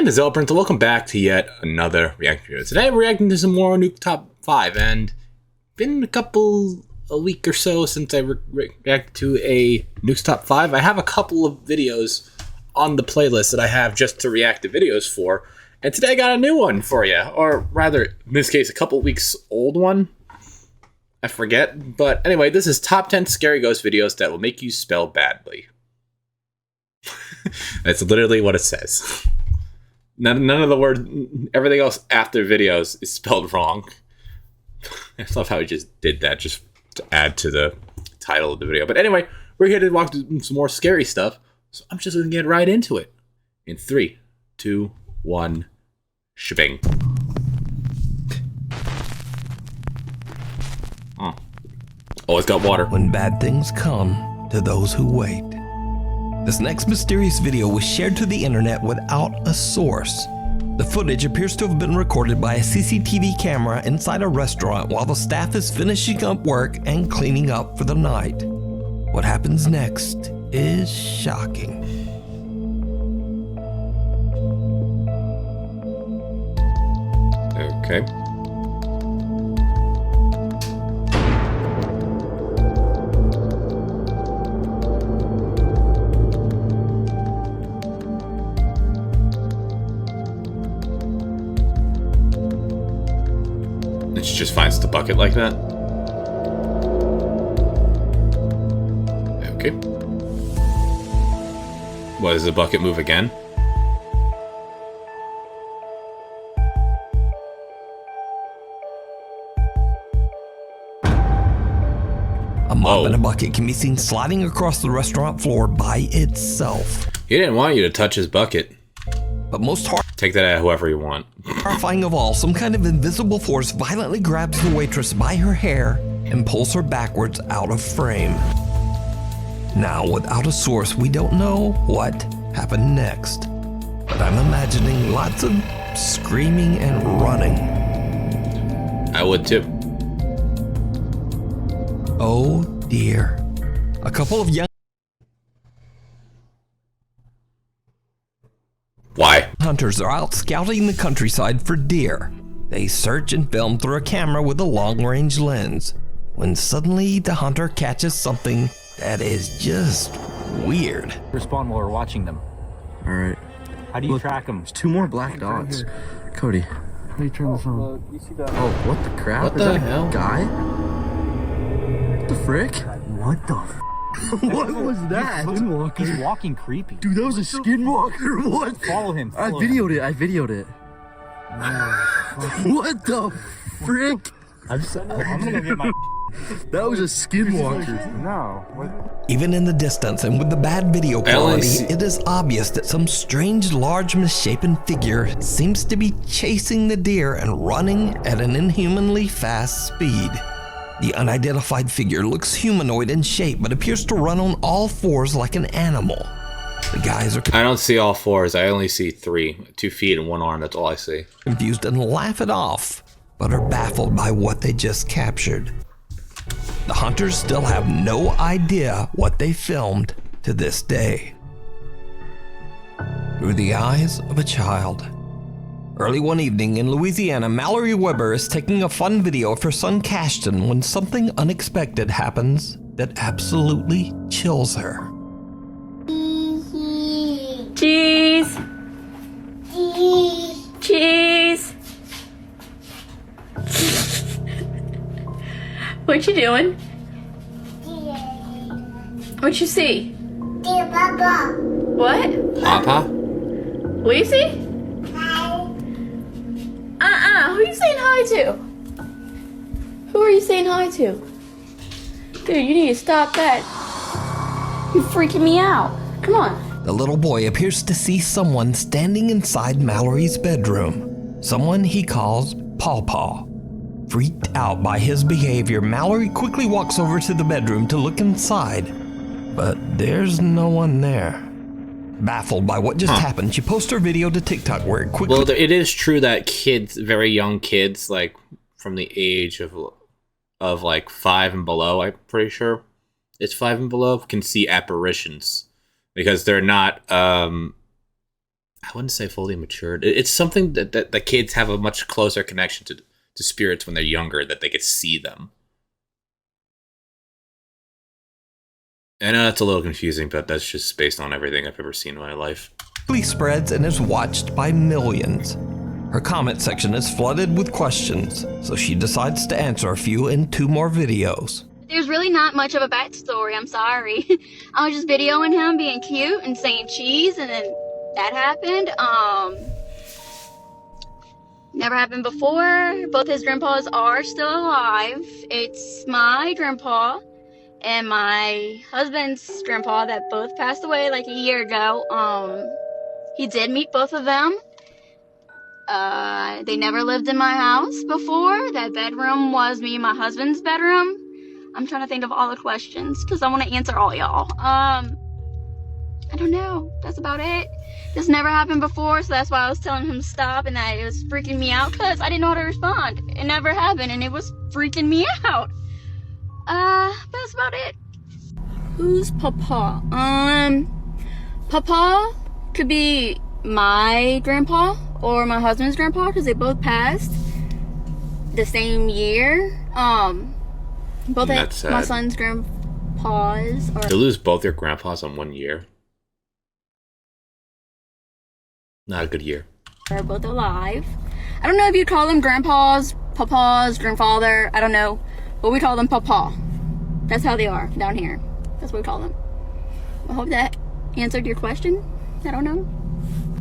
And ZealetPrince, welcome back to yet another reaction video. Today I'm reacting to some more Nuke Top 5, and been a week or so since I reacted to a Nuke's Top 5. I have a couple of videos on the playlist that I have just to react to videos for, and today I got a new one for you, or rather, in this case, a couple weeks old one. I forget, but anyway, this is Top 10 Scary Ghost Videos That Will Make You Spell Badly. That's literally what it says. None of the words, everything else after videos is spelled wrong. I love how he just did that just to add to the title of the video. But anyway, we're here to walk through some more scary stuff, so I'm just going to get right into it. In 3, 2, 1, shebang. Oh, it's got water. When bad things come to those who wait. This next mysterious video was shared to the internet without a source. The footage appears to have been recorded by a CCTV camera inside a restaurant while the staff is finishing up work and cleaning up for the night. What happens next is shocking. Okay. She just finds the bucket like that. Okay. What, does the bucket move again? A mop and a bucket can be seen sliding across the restaurant floor by itself. He didn't want you to touch his bucket. But most take that at whoever you want. Horrifying of all, some kind of invisible force violently grabs the waitress by her hair and pulls her backwards out of frame. Now, without a source, we don't know what happened next. But I'm imagining lots of screaming and running. I would too. Oh dear. A couple of young Why? hunters are out scouting the countryside for deer. They search and film through a camera with a long-range lens, when suddenly the hunter catches something that is just weird. Respond while we're watching them. All right. How do you track them? There's 2 more black dots. Cody. How do you turn this on? You see that? Oh, what the crap? What Is the that a hell? guy? What the frick? What the f? What was that? He's walking creepy. Dude, that was a skinwalker. What? Follow him. I videoed it. What the frick? I'm gonna go get my. That was a skinwalker. No. What? Even in the distance and with the bad video quality, see- it is obvious that some strange, large, misshapen figure seems to be chasing the deer and running at an inhumanly fast speed. The unidentified figure looks humanoid in shape, but appears to run on all fours like an animal. The guys are I don't see all fours. I only see 3. 2 feet and 1 arm. That's all I see. confused and laugh it off, but are baffled by what they just captured. The hunters still have no idea what they filmed to this day. Through the eyes of a child. Early one evening in Louisiana, Mallory Weber is taking a fun video of her son Cashton when something unexpected happens that absolutely chills her. Cheese! Cheese! What you doing? What you see? What? Papa? What you see? Who are you saying hi to? Who are you saying hi to? Dude, you need to stop that. You're freaking me out. Come on. The little boy appears to see someone standing inside Mallory's bedroom. Someone he calls Paw Paw. Freaked out by his behavior, Mallory quickly walks over to the bedroom to look inside, but there's no one there. Baffled by what just happened, she posts her video to TikTok where it quickly... Well, it is true that kids, very young kids, like from the age of like 5 and below, I'm pretty sure it's 5 and below, can see apparitions because they're not I wouldn't say fully matured. It's something that kids have a much closer connection to spirits when they're younger, that they could see them. I know that's a little confusing, but that's just based on everything I've ever seen in my life. Spreads and is watched by millions. Her comment section is flooded with questions, so she decides to answer a few in 2 more videos. There's really not much of a backstory, I'm sorry. I was just videoing him being cute and saying cheese, and then that happened. Never happened before. Both his grandpas are still alive. It's my grandpa and my husband's grandpa that both passed away like a year ago. He did meet both of them. They never lived in my house before. That bedroom was me and my husband's bedroom. I'm trying to think of all the questions because I want to answer all y'all. I don't know. That's about it. This never happened before, so that's why I was telling him to stop, and that it was freaking me out because I didn't know how to respond. It never happened, and it was freaking me out. That's about it. Who's Papa? Papa could be my grandpa or my husband's grandpa because they both passed the same year. Both of my son's grandpas are... To lose both your grandpas in 1 year. Not a good year. They're both alive. I don't know if you call them grandpas, papas, grandfather. I don't know. But we call them Papa. That's how they are down here. That's what we call them. I hope that answered your question. I don't know.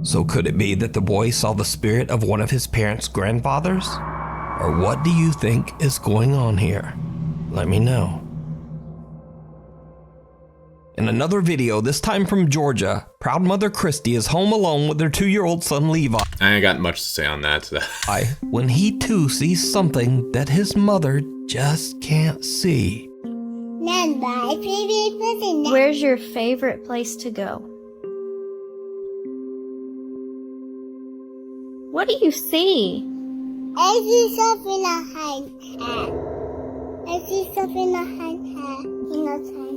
So could it be that the boy saw the spirit of one of his parents' grandfathers? Or what do you think is going on here? Let me know. In another video, this time from Georgia, proud mother Christy is home alone with their 2-year-old son Levi. I ain't got much to say on that. So. When he too sees something that his mother just can't see. Where's your favorite place to go? What do you see? I see something in a hand. I see something in a hand. In a tiny.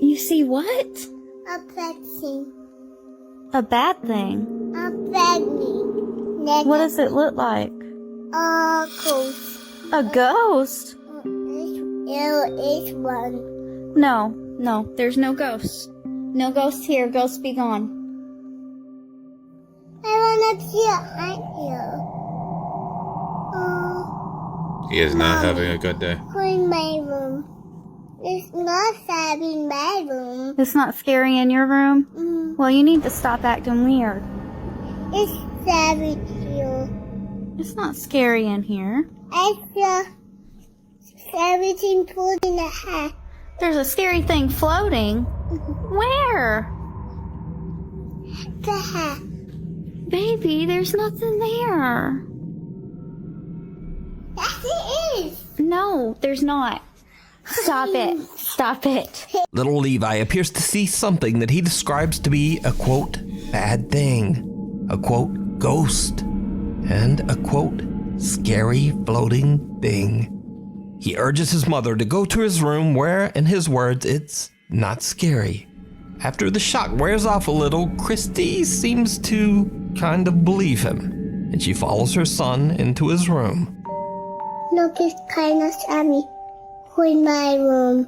You see what? A bad thing. A bad thing? A bad thing. What does it look like? A ghost. A ghost? It's one. No, there's no ghost. No ghost here. Ghost be gone. I wanna see a hand here. He is not having a good day. Go in my room. It's not sad in my room. It's not scary in your room? Mm. Well, you need to stop acting weird. It's sad with you. It's not scary in here. I feel everything pulled in the hat. There's a scary thing floating. Where? The hat. Baby, there's nothing there. Yes, it is. No, there's not. Stop it. Stop it. Little Levi appears to see something that he describes to be a quote, bad thing, a quote, ghost, and a quote, scary floating thing. He urges his mother to go to his room where, in his words, it's not scary. After the shock wears off a little, Christy seems to kind of believe him, and she follows her son into his room. Look, it's kind of scary. Go in my room.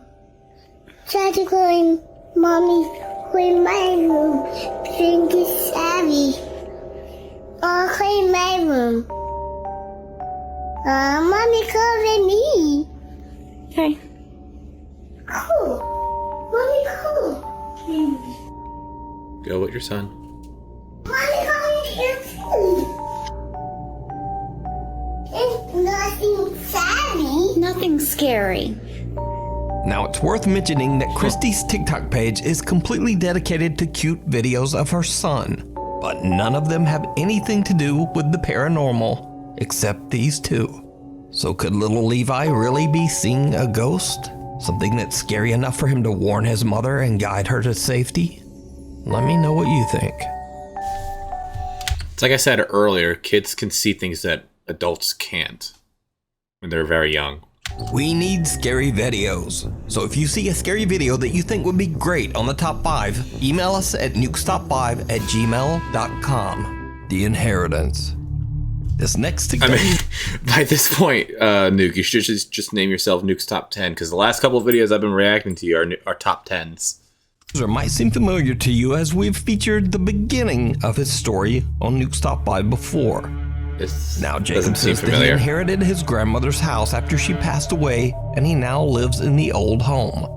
Try to go in, mommy. Go in my room. Drink is scary. Oh, go in my room. Mommy, come with me. Okay. Cool. Mommy, cool. Go with your son. Mommy, come in here too. It's nothing scary. Nothing scary. Now, it's worth mentioning that Christy's TikTok page is completely dedicated to cute videos of her son, but none of them have anything to do with the paranormal, except these 2. So could little Levi really be seeing a ghost? Something that's scary enough for him to warn his mother and guide her to safety? Let me know what you think. It's like I said earlier, kids can see things that adults can't when they're very young. We need scary videos. So if you see a scary video that you think would be great on the top 5, email us at nukestop5@gmail.com. The Inheritance. This next I mean, by this point, Nuke, you should just name yourself Nuke's Top 10, because the last couple of videos I've been reacting to are top 10s. might seem familiar to you as we've featured the beginning of his story on Nuke's Top 5 before. Now Jacob says that he inherited his grandmother's house after she passed away, and he now lives in the old home.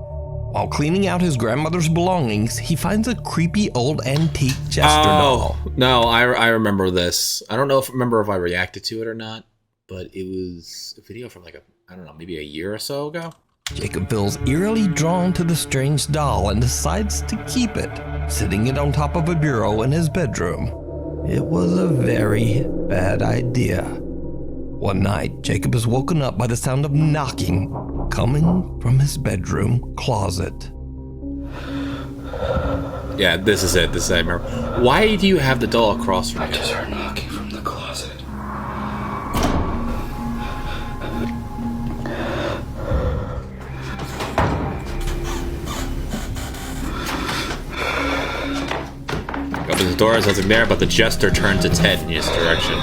While cleaning out his grandmother's belongings, he finds a creepy old antique jester doll. No, I remember this. I don't remember if I reacted to it or not, but it was a video from like I don't know, maybe a year or so ago. Jacob feels eerily drawn to the strange doll and decides to keep it, sitting it on top of a bureau in his bedroom. It was a very bad idea. One night, Jacob is woken up by the sound of knocking coming from his bedroom closet. Yeah, this is it. I remember. Why do you have the doll across from you? I just heard knocking from the closet. Opens the door, there's nothing there, but the jester turns its head in his direction.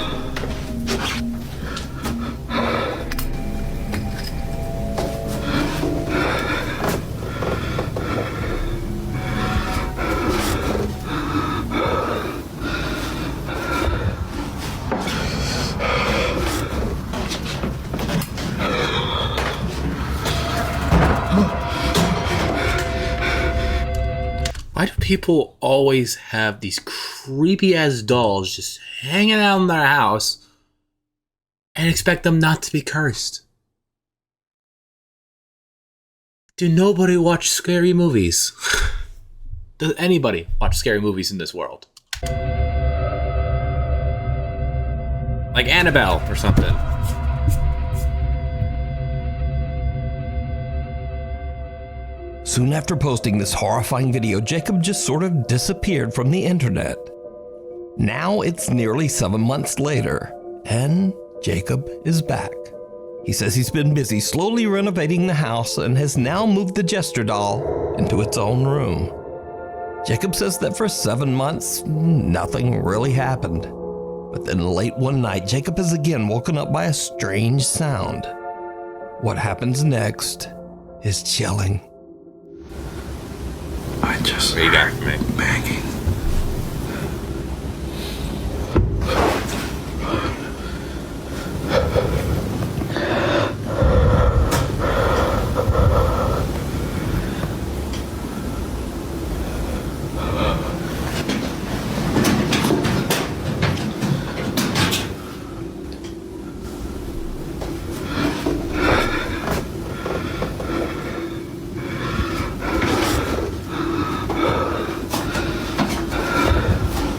Why do people always have these creepy ass dolls just hanging out in their house and expect them not to be cursed? Do nobody watch scary movies? Does anybody watch scary movies in this world? Like Annabelle or something. Soon after posting this horrifying video, Jacob just sort of disappeared from the internet. Now it's nearly 7 months later, and Jacob is back. He says he's been busy slowly renovating the house and has now moved the jester doll into its own room. Jacob says that for 7 months, nothing really happened. But then late one night, Jacob is again woken up by a strange sound. What happens next is chilling. I just What you got for me? banging.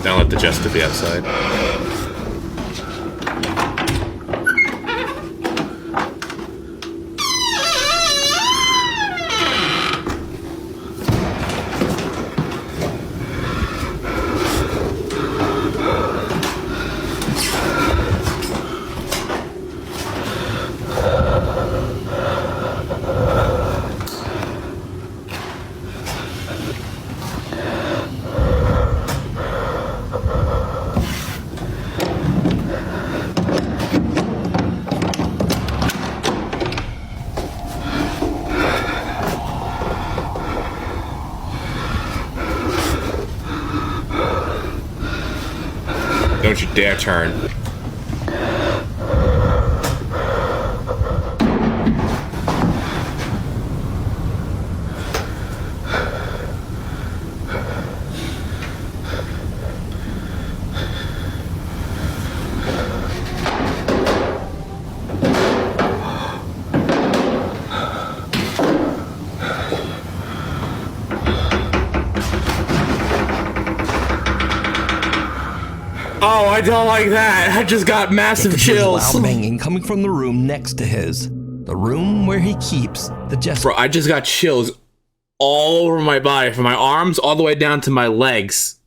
Don't let the jester be outside. Don't you dare turn. Oh, I don't like that. I just got massive There's chills. loud banging coming from the room next to his. The room where he keeps the jester. Bro, I just got chills all over my body, from my arms all the way down to my legs.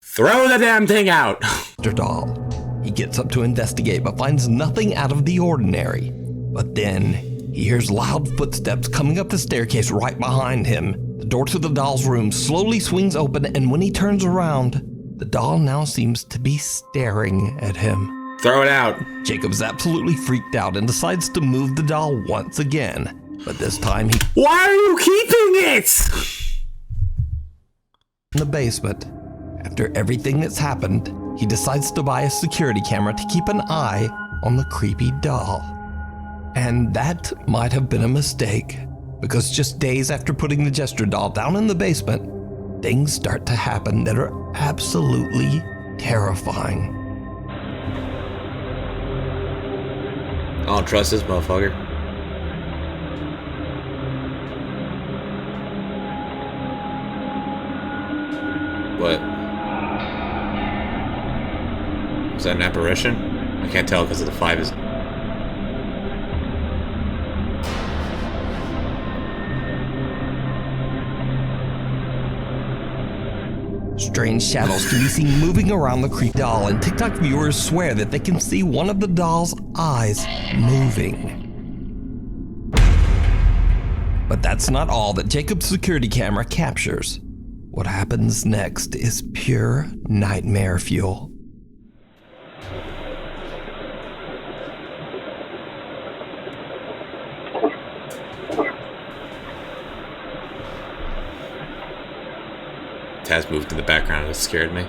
Throw the damn thing out. Doll. He gets up to investigate but finds nothing out of the ordinary. But then he hears loud footsteps coming up the staircase right behind him. The door to the doll's room slowly swings open, and when he turns around, the doll now seems to be staring at him. Throw it out. Jacob's absolutely freaked out and decides to move the doll once again. But this time he... Why are you keeping it? In the basement. After everything that's happened, he decides to buy a security camera to keep an eye on the creepy doll. And that might have been a mistake, because just days after putting the Jester doll down in the basement, things start to happen that are absolutely terrifying. I don't trust this motherfucker. What? Is that an apparition? I can't tell because of the 5 is... Strange shadows can be seen moving around the creepy doll, and TikTok viewers swear that they can see one of the doll's eyes moving. But that's not all that Jacob's security camera captures. What happens next is pure nightmare fuel. Taz moved to the background and it scared me.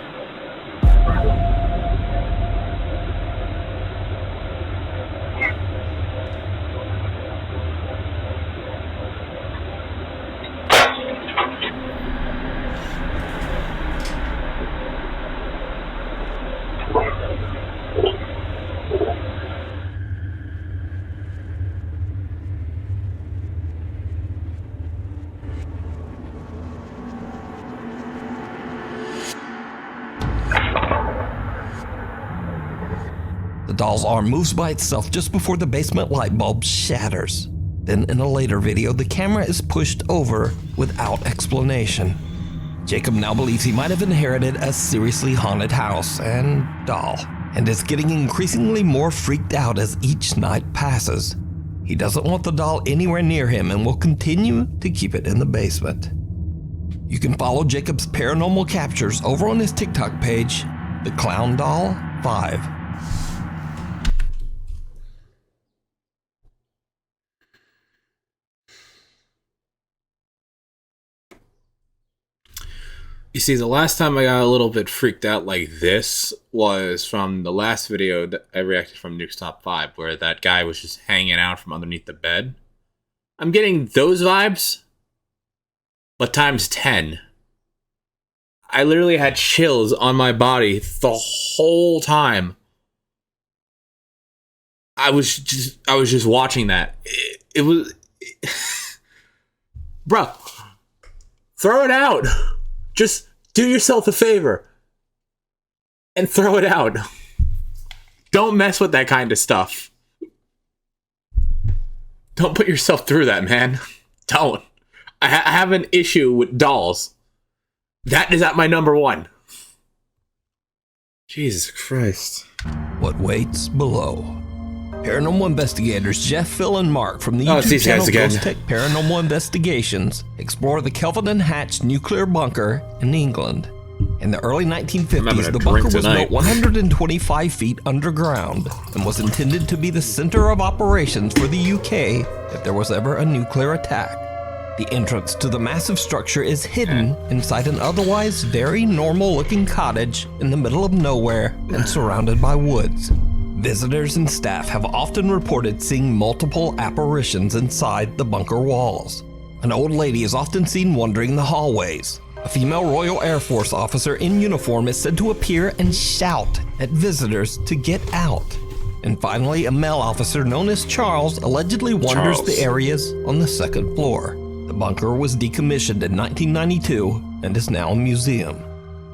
The doll's arm moves by itself just before the basement light bulb shatters. Then in a later video, the camera is pushed over without explanation. Jacob now believes he might have inherited a seriously haunted house and doll, and is getting increasingly more freaked out as each night passes. He doesn't want the doll anywhere near him and will continue to keep it in the basement. You can follow Jacob's paranormal captures over on his TikTok page, The Clown Doll 5. You see, the last time I got a little bit freaked out like this was from the last video that I reacted from Nuke's Top 5, where that guy was just hanging out from underneath the bed. I'm getting those vibes, but times 10. I literally had chills on my body the whole time. I was just watching that. It was... Bro, throw it out. Just do yourself a favor and throw it out. Don't mess with that kind of stuff. Don't put yourself through that, man. Don't. I have an issue with dolls. That is at my number 1. Jesus Christ. What waits below? Paranormal investigators Jeff, Phil, and Mark from the it's YouTube these channel guys again. Ghost Tech Paranormal Investigations explore the Kelvin and Hatch nuclear bunker in England. In the early 1950s, the bunker was built 125 feet underground and was intended to be the center of operations for the UK if there was ever a nuclear attack. The entrance to the massive structure is hidden inside an otherwise very normal-looking cottage in the middle of nowhere and surrounded by woods. Visitors and staff have often reported seeing multiple apparitions inside the bunker walls. An old lady is often seen wandering the hallways. A female Royal Air Force officer in uniform is said to appear and shout at visitors to get out. And finally, a male officer known as Charles allegedly wanders the areas on the second floor. The bunker was decommissioned in 1992 and is now a museum.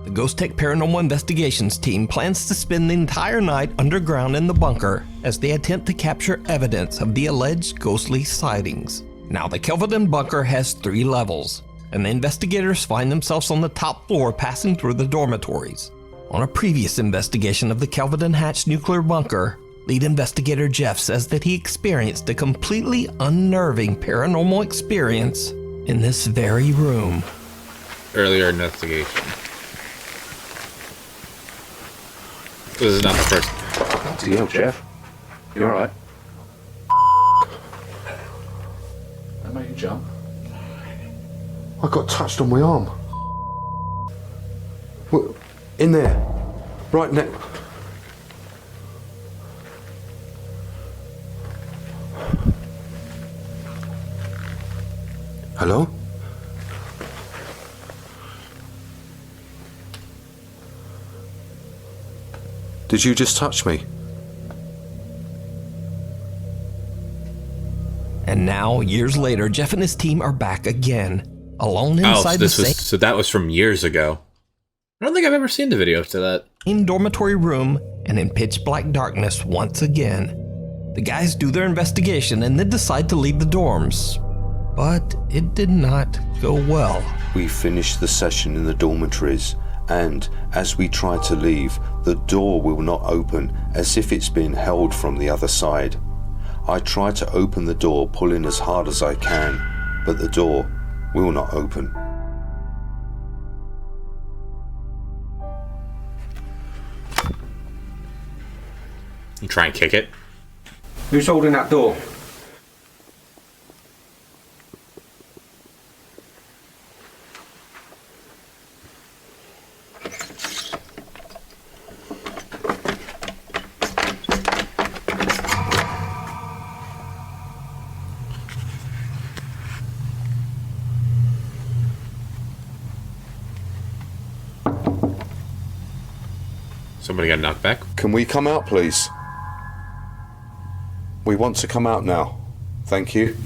The Ghost Tech Paranormal Investigations team plans to spend the entire night underground in the bunker as they attempt to capture evidence of the alleged ghostly sightings. Now, the Kelvedon bunker has 3 levels, and the investigators find themselves on the top floor passing through the dormitories. On a previous investigation of the Kelvedon Hatch nuclear bunker, lead investigator Jeff says that he experienced a completely unnerving paranormal experience in this very room. Earlier investigation. This is not the first. Bloody hell, Jeff. You alright? That made you jump. I got touched on my arm. In there. Right next. Hello? Did you just touch me? And now, years later, Jeff and his team are back again, alone inside So that was from years ago. I don't think I've ever seen the video to that. same dormitory room and in pitch black darkness once again. The guys do their investigation and then decide to leave the dorms. But it did not go well. We finished the session in the dormitories, and as we try to leave, the door will not open, as if it's been held from the other side. I try to open the door, pulling as hard as I can, but the door will not open. You try and kick it. Who's holding that door? Somebody got knocked back. Can we come out, please? We want to come out now. Thank you.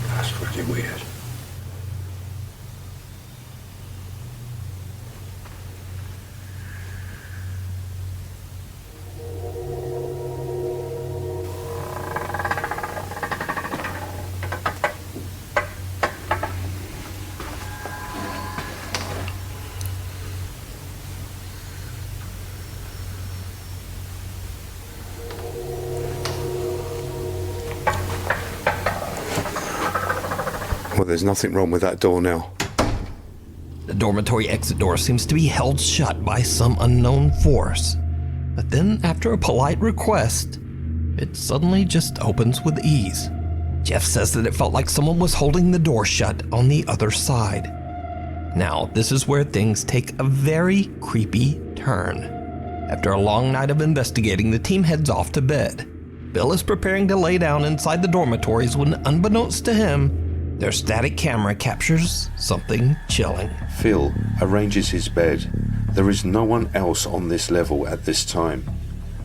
That's pretty weird. Well, there's nothing wrong with that door now. The dormitory exit door seems to be held shut by some unknown force. But then, after a polite request, it suddenly just opens with ease. Jeff says that it felt like someone was holding the door shut on the other side. Now, this is where things take a very creepy turn. After a long night of investigating, the team heads off to bed. Bill is preparing to lay down inside the dormitories when, unbeknownst to him, their static camera captures something chilling. Phil arranges his bed. There is no one else on this level at this time.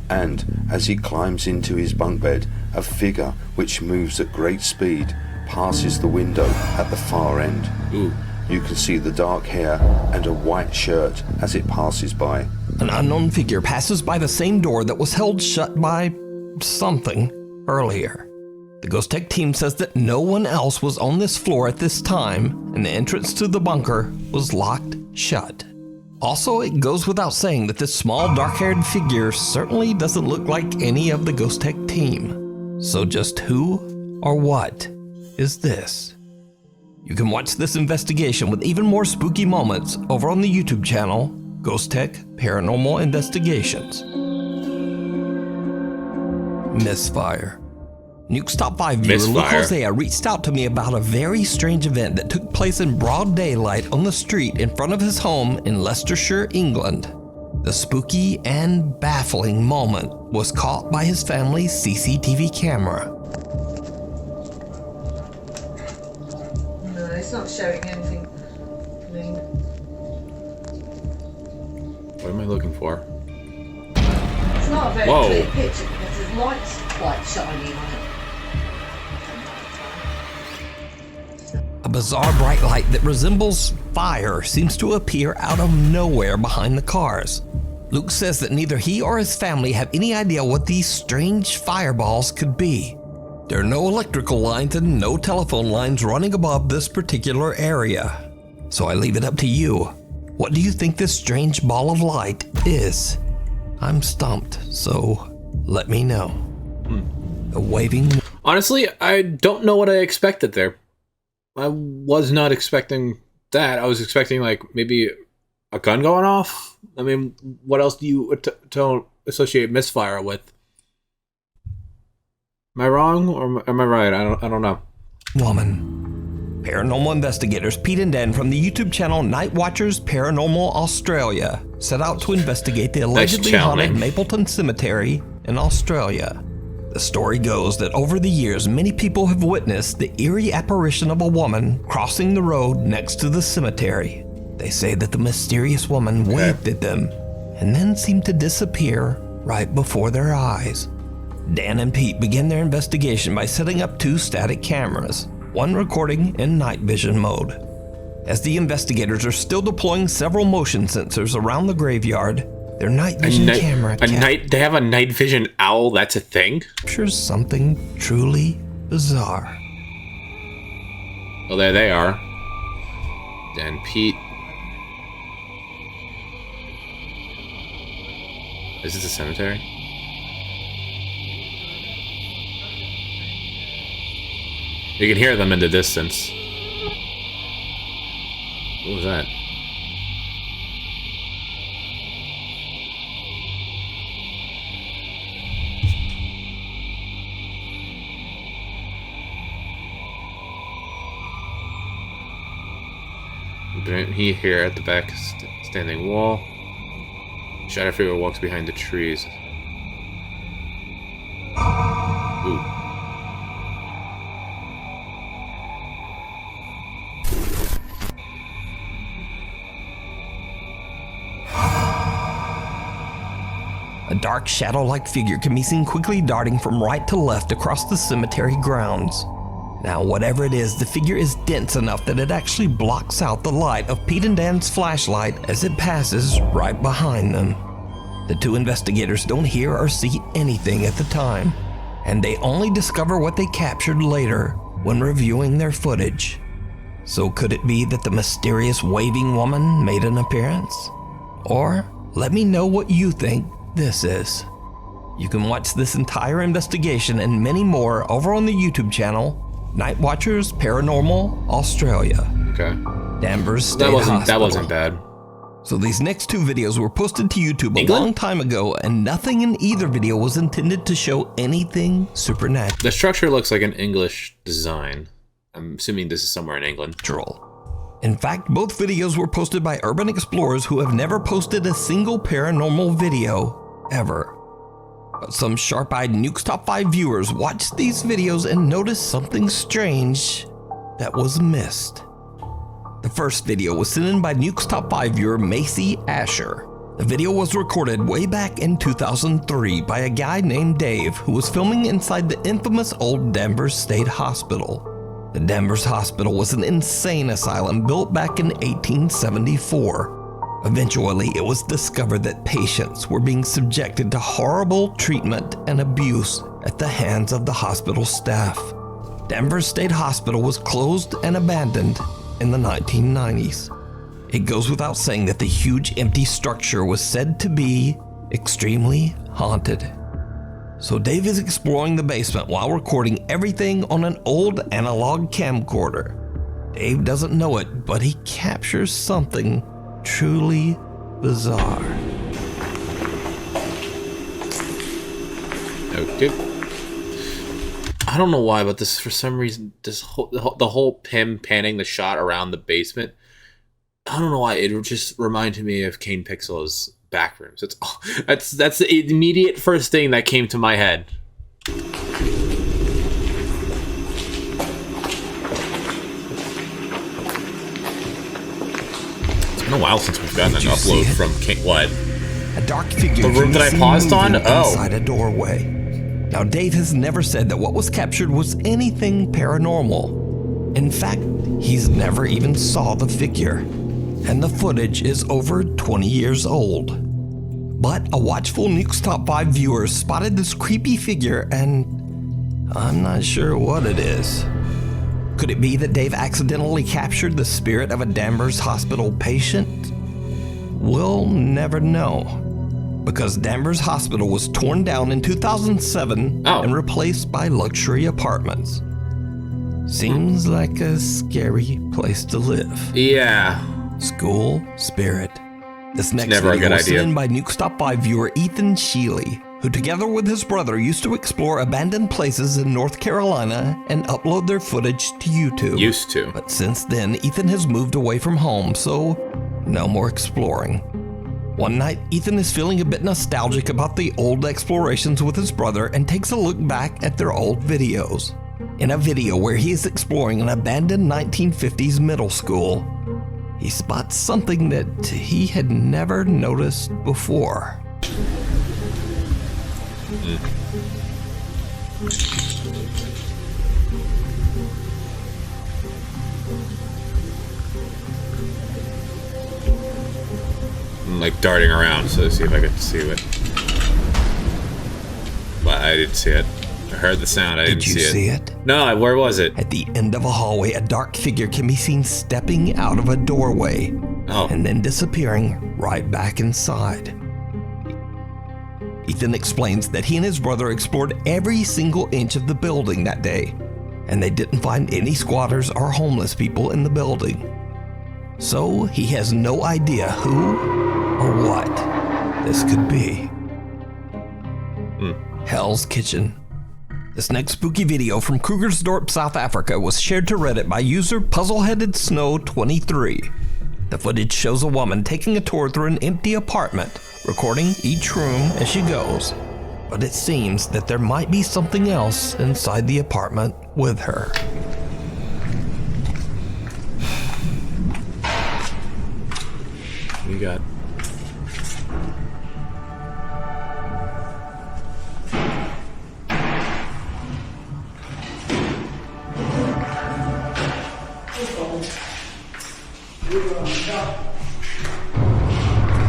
And as he climbs into his bunk bed, a figure which moves at great speed passes the window at the far end. Ooh. You can see the dark hair and a white shirt as it passes by. An unknown figure passes by the same door that was held shut by something earlier. The Ghost Tech team says that no one else was on this floor at this time, and the entrance to the bunker was locked shut. Also, it goes without saying that this small dark-haired figure certainly doesn't look like any of the Ghost Tech team. So just who or what is this? You can watch this investigation with even more spooky moments over on the YouTube channel, Ghost Tech Paranormal Investigations. Misfire. Nuke's Top 5 viewer Luke Hosea reached out to me about a very strange event that took place in broad daylight on the street in front of his home in Leicestershire, England. The spooky and baffling moment was caught by his family's CCTV camera. No, it's not showing anything. What am I looking for? It's not a very clear picture because there's lights quite shining on it. A bizarre bright light that resembles fire seems to appear out of nowhere behind the cars. Luke says that neither he or his family have any idea what these strange fireballs could be. There are no electrical lines and no telephone lines running above this particular area. So I leave it up to you. What do you think this strange ball of light is? I'm stumped, so let me know. The waving... Honestly, I don't know what I expected there. I was not expecting that. I was expecting, like, maybe a gun going off. I mean, what else do you associate misfire with? Am I wrong or am I right? I don't know. Woman. Paranormal investigators Pete and Dan from the YouTube channel Night Watchers Paranormal Australia set out to investigate the allegedly haunted Mapleton Cemetery in Australia. The story goes that over the years, many people have witnessed the eerie apparition of a woman crossing the road next to the cemetery. They say that the mysterious woman waved at them and then seemed to disappear right before their eyes. Dan and Pete began their investigation by setting up 2 static cameras, one recording in night vision mode. As the investigators are still deploying several motion sensors around the graveyard, their night vision camera they have a night vision owl, that's a thing? Captures something truly bizarre. Well, there they are. Dan, Pete. Is this a cemetery? You can hear them in the distance. What was that? He here at the back standing wall. Shadow figure walks behind the trees. Ooh. A dark shadow-like figure can be seen quickly darting from right to left across the cemetery grounds. Now, whatever it is, the figure is dense enough that it actually blocks out the light of Pete and Dan's flashlight as it passes right behind them. The 2 investigators don't hear or see anything at the time, and they only discover what they captured later when reviewing their footage. So could it be that the mysterious waving woman made an appearance? Or let me know what you think this is. You can watch this entire investigation and many more over on the YouTube channel Night Watchers Paranormal Australia. Okay. Danvers State Hospital. That wasn't bad. So these next 2 videos were posted to YouTube a long time ago, and nothing in either video was intended to show anything supernatural. The structure looks like an English design. I'm assuming this is somewhere in England. In fact, both videos were posted by urban explorers who have never posted a single paranormal video ever. But some sharp-eyed Nuke's Top 5 viewers watched these videos and noticed something strange that was missed. The first video was sent in by Nuke's Top 5 viewer Macy Asher. The video was recorded way back in 2003 by a guy named Dave who was filming inside the infamous old Danvers State Hospital. The Danvers Hospital was an insane asylum built back in 1874. Eventually, it was discovered that patients were being subjected to horrible treatment and abuse at the hands of the hospital staff. Danvers State Hospital was closed and abandoned in the 1990s. It goes without saying that the huge empty structure was said to be extremely haunted. So Dave is exploring the basement while recording everything on an old analog camcorder. Dave doesn't know it, but he captures something truly bizarre. Okay. I don't know why, but this, for some reason, the whole him panning the shot around the basement, I don't know why, it just reminded me of Kane Pixel's Backrooms. That's the immediate first thing that came to my head. It's been a while since we've gotten an upload from King. What? A dark figure. The room that I paused on? Oh. Inside a doorway. Now, Dave has never said that what was captured was anything paranormal. In fact, he's never even saw the figure. And the footage is over 20 years old. But a watchful Nuke's Top 5 viewer spotted this creepy figure and I'm not sure what it is. Could it be that Dave accidentally captured the spirit of a Danvers Hospital patient? We'll never know, because Danvers Hospital was torn down in 2007 and replaced by luxury apartments. Seems like a scary place to live. Yeah. School spirit. This next never a video good was sent idea. in by Nuke Top 5 viewer Ethan Sheely, who together with his brother used to explore abandoned places in North Carolina and upload their footage to YouTube. Used to. But since then, Ethan has moved away from home, so no more exploring. One night, Ethan is feeling a bit nostalgic about the old explorations with his brother and takes a look back at their old videos. In a video where he is exploring an abandoned 1950s middle school, he spots something that he had never noticed before. I'm like darting around so to see if I could see it. But I didn't see it. I heard the sound, I didn't see it. Did you see it? No, where was it? At the end of a hallway, a dark figure can be seen stepping out of a doorway and then disappearing right back inside. Ethan explains that he and his brother explored every single inch of the building that day, and they didn't find any squatters or homeless people in the building. So he has no idea who or what this could be. Hell's Kitchen. This next spooky video from Krugersdorp, South Africa was shared to Reddit by user PuzzleheadedSnow23. The footage shows a woman taking a tour through an empty apartment, recording each room as she goes. But it seems that there might be something else inside the apartment with her. You got...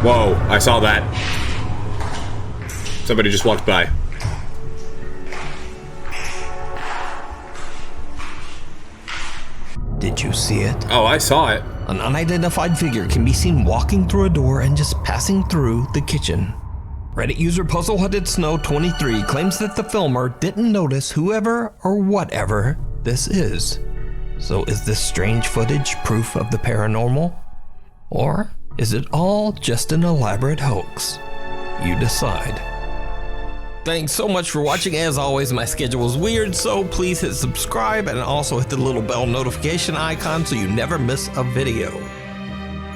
Whoa, I saw that. Somebody just walked by. Did you see it? Oh, I saw it. An unidentified figure can be seen walking through a door and just passing through the kitchen. Reddit user PuzzleheadedSnow23 claims that the filmer didn't notice whoever or whatever this is. So is this strange footage proof of the paranormal? Or is it all just an elaborate hoax? You decide. Thanks so much for watching. As always, my schedule is weird, so please hit subscribe and also hit the little bell notification icon so you never miss a video.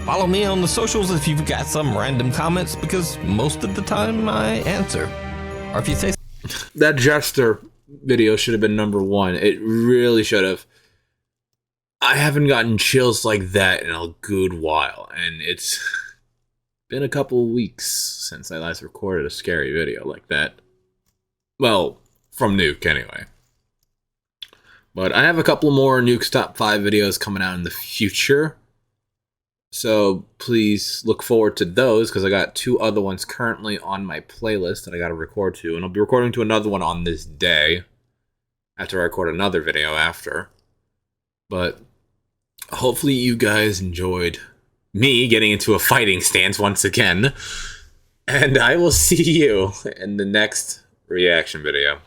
Follow me on the socials if you've got some random comments, because most of the time I answer. Or if you say... That Jester video should have been #1. It really should have. I haven't gotten chills like that in a good while, and it's been a couple weeks since I last recorded a scary video like that. Well, from Nuke, anyway. But I have a couple more Nuke's Top 5 videos coming out in the future. So please look forward to those, because I got 2 other ones currently on my playlist that I got to record to. And I'll be recording to another one on this day, after I record another video after. But hopefully you guys enjoyed me getting into a fighting stance once again. And I will see you in the next reaction video.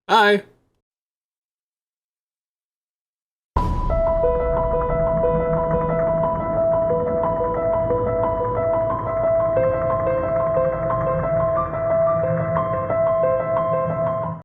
Bye!